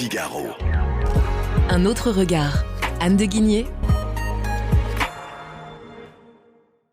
Figaro. Un autre regard. Anne de Guigné.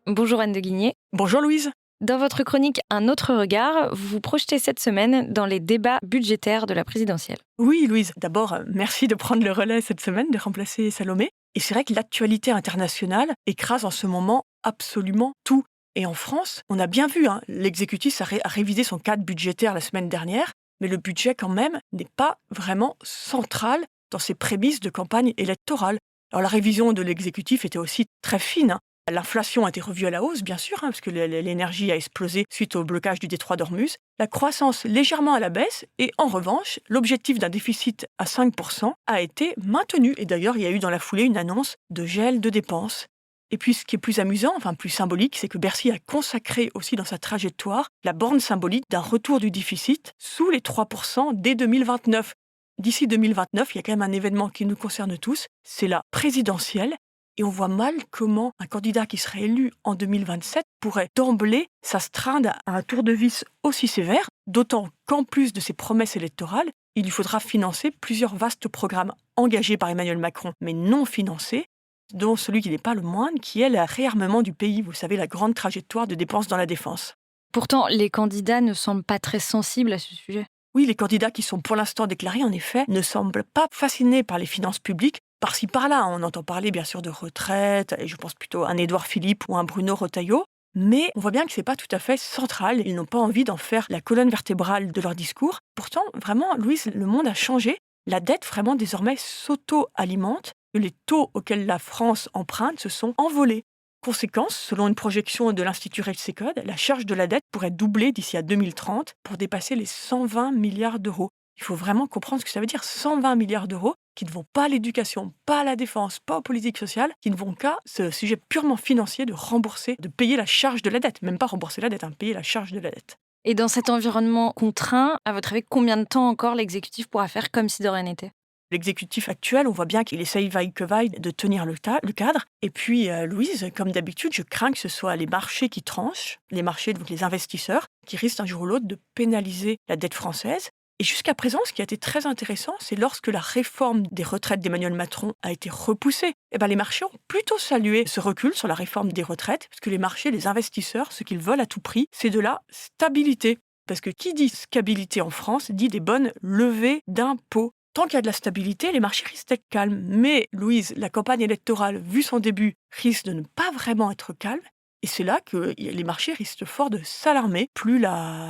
Bonjour Anne de Guigné. Bonjour Louise. Dans votre chronique Un autre regard, vous vous projetez cette semaine dans les débats budgétaires de la présidentielle. Oui Louise, d'abord merci de prendre le relais cette semaine, de remplacer Salomé. Et c'est vrai que l'actualité internationale écrase en ce moment absolument tout. Et en France, on a bien vu, l'exécutif a révisé son cadre budgétaire la semaine dernière, mais le budget quand même n'est pas vraiment central dans ses prémices de campagne électorale. Alors la révision de l'exécutif était aussi très fine. L'inflation a été revue à la hausse, bien sûr, parce que l'énergie a explosé suite au blocage du détroit d'Ormuz. La croissance légèrement à la baisse et en revanche, l'objectif d'un déficit à 5% a été maintenu. Et d'ailleurs, il y a eu dans la foulée une annonce de gel de dépenses. Et puis ce qui est plus amusant, plus symbolique, c'est que Bercy a consacré aussi dans sa trajectoire la borne symbolique d'un retour du déficit sous les 3% dès 2029. D'ici 2029, il y a quand même un événement qui nous concerne tous, c'est la présidentielle. Et on voit mal comment un candidat qui serait élu en 2027 pourrait d'emblée s'astreindre à un tour de vis aussi sévère, d'autant qu'en plus de ses promesses électorales, il lui faudra financer plusieurs vastes programmes engagés par Emmanuel Macron, mais non financés, dont celui qui n'est pas le moindre, qui est le réarmement du pays, vous savez, la grande trajectoire de dépenses dans la défense. Pourtant, les candidats ne semblent pas très sensibles à ce sujet. Oui, les candidats qui sont pour l'instant déclarés, en effet, ne semblent pas fascinés par les finances publiques. Par-ci, par-là, on entend parler bien sûr de retraite, et je pense plutôt à un Édouard Philippe ou un Bruno Retailleau, mais on voit bien que ce n'est pas tout à fait central. Ils n'ont pas envie d'en faire la colonne vertébrale de leur discours. Pourtant, vraiment, Louise, le monde a changé. La dette, vraiment, désormais, s'auto-alimente. Les taux auxquels la France emprunte se sont envolés. Conséquence, selon une projection de l'Institut Rexecode, la charge de la dette pourrait doubler d'ici à 2030 pour dépasser les 120 milliards d'euros. Il faut vraiment comprendre ce que ça veut dire, 120 milliards d'euros qui ne vont pas à l'éducation, pas à la défense, pas aux politiques sociales, qui ne vont qu'à ce sujet purement financier de rembourser, de payer la charge de la dette. Même pas rembourser la dette, payer la charge de la dette. Et dans cet environnement contraint, à votre avis, combien de temps encore l'exécutif pourra faire comme si de rien n'était ? L'exécutif actuel, on voit bien qu'il essaye vaille que vaille de tenir le cadre. Et puis, Louise, comme d'habitude, je crains que ce soit les marchés qui tranchent, les marchés, donc les investisseurs, qui risquent un jour ou l'autre de pénaliser la dette française. Et jusqu'à présent, ce qui a été très intéressant, c'est lorsque la réforme des retraites d'Emmanuel Macron a été repoussée, les marchés ont plutôt salué ce recul sur la réforme des retraites, parce que les marchés, les investisseurs, ce qu'ils veulent à tout prix, c'est de la stabilité. Parce que qui dit stabilité en France, dit des bonnes levées d'impôts. Tant qu'il y a de la stabilité, les marchés risquent d'être calmes. Mais, Louise, la campagne électorale, vu son début, risque de ne pas vraiment être calme. Et c'est là que les marchés risquent fort de s'alarmer, plus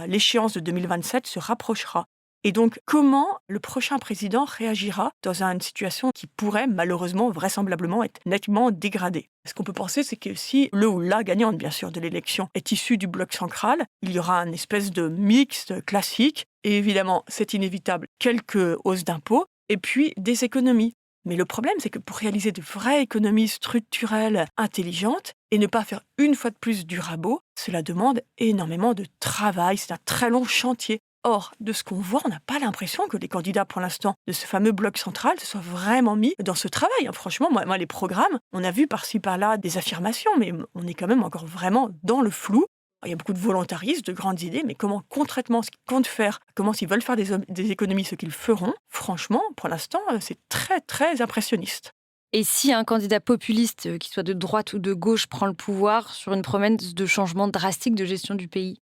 l'échéance de 2027 se rapprochera. Et donc, comment le prochain président réagira dans une situation qui pourrait, malheureusement, vraisemblablement, être nettement dégradée ? Ce qu'on peut penser, c'est que si le ou la gagnante, bien sûr, de l'élection est issue du bloc central, il y aura une espèce de mixte classique, et évidemment, c'est inévitable, quelques hausses d'impôts, et puis des économies. Mais le problème, c'est que pour réaliser de vraies économies structurelles intelligentes, et ne pas faire une fois de plus du rabot, cela demande énormément de travail, c'est un très long chantier. Or, de ce qu'on voit, on n'a pas l'impression que les candidats, pour l'instant, de ce fameux bloc central se soient vraiment mis dans ce travail. Franchement, moi, les programmes, on a vu par-ci, par-là des affirmations, mais on est quand même encore vraiment dans le flou. Il y a beaucoup de volontarisme, de grandes idées, mais comment concrètement, ce qu'ils comptent faire, comment s'ils veulent faire des économies, ce qu'ils feront, franchement, pour l'instant, c'est très, très impressionniste. Et si un candidat populiste, qui soit de droite ou de gauche, prend le pouvoir sur une promesse de changement drastique de gestion du pays ?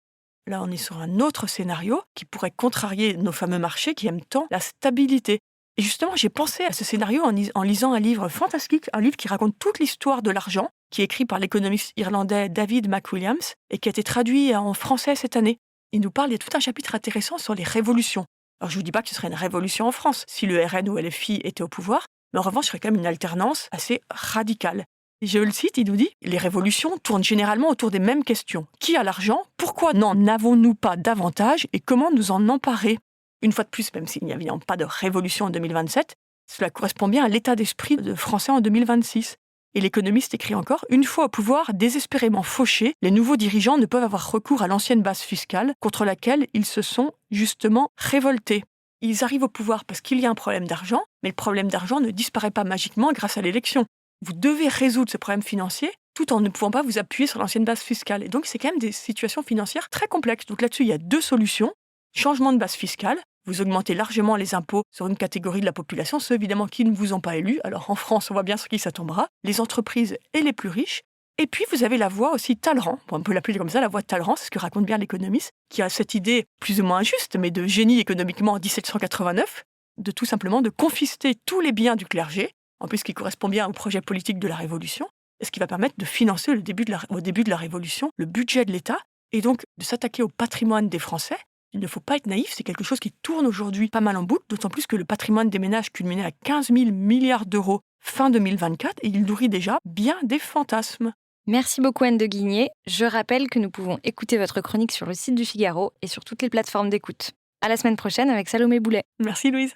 Là, on est sur un autre scénario qui pourrait contrarier nos fameux marchés qui aiment tant la stabilité. Et justement, j'ai pensé à ce scénario en lisant un livre fantastique, un livre qui raconte toute l'histoire de l'argent, qui est écrit par l'économiste irlandais David McWilliams et qui a été traduit en français cette année. Il nous parle, il y a tout un chapitre intéressant sur les révolutions. Alors, je ne vous dis pas que ce serait une révolution en France si le RN ou LFI était au pouvoir, mais en revanche, ce serait quand même une alternance assez radicale. Je le cite, il nous dit « Les révolutions tournent généralement autour des mêmes questions. Qui a l'argent ? Pourquoi n'en avons-nous pas davantage ? Et comment nous en emparer ?» Une fois de plus, même s'il n'y a évidemment pas de révolution en 2027, cela correspond bien à l'état d'esprit de Français en 2026. Et l'économiste écrit encore « Une fois au pouvoir, désespérément fauchés, les nouveaux dirigeants ne peuvent avoir recours à l'ancienne base fiscale contre laquelle ils se sont justement révoltés. » Ils arrivent au pouvoir parce qu'il y a un problème d'argent, mais le problème d'argent ne disparaît pas magiquement grâce à l'élection. Vous devez résoudre ce problème financier tout en ne pouvant pas vous appuyer sur l'ancienne base fiscale. Et donc, c'est quand même des situations financières très complexes. Donc là-dessus, il y a deux solutions. Changement de base fiscale, Vous augmentez largement les impôts sur une catégorie de la population, ceux évidemment qui ne vous ont pas élu. Alors en France, on voit bien sur qui ça tombera, les entreprises et les plus riches. Et puis vous avez la voie aussi Talleyrand, on peut l'appeler comme ça, la voie de Talleyrand, c'est ce que raconte bien l'économiste, qui a cette idée plus ou moins injuste, mais de génie économiquement en 1789, de tout simplement de confisquer tous les biens du clergé, en plus qui correspond bien au projet politique de la Révolution, et ce qui va permettre de financer au début de la Révolution le budget de l'État, et donc de s'attaquer au patrimoine des Français. Il ne faut pas être naïf, c'est quelque chose qui tourne aujourd'hui pas mal en boucle, d'autant plus que le patrimoine des ménages culminait à 15 000 milliards d'euros fin 2024 et il nourrit déjà bien des fantasmes. Merci beaucoup Anne de Guigné. Je rappelle que nous pouvons écouter votre chronique sur le site du Figaro et sur toutes les plateformes d'écoute. À la semaine prochaine avec Salomé Boulet. Merci Louise.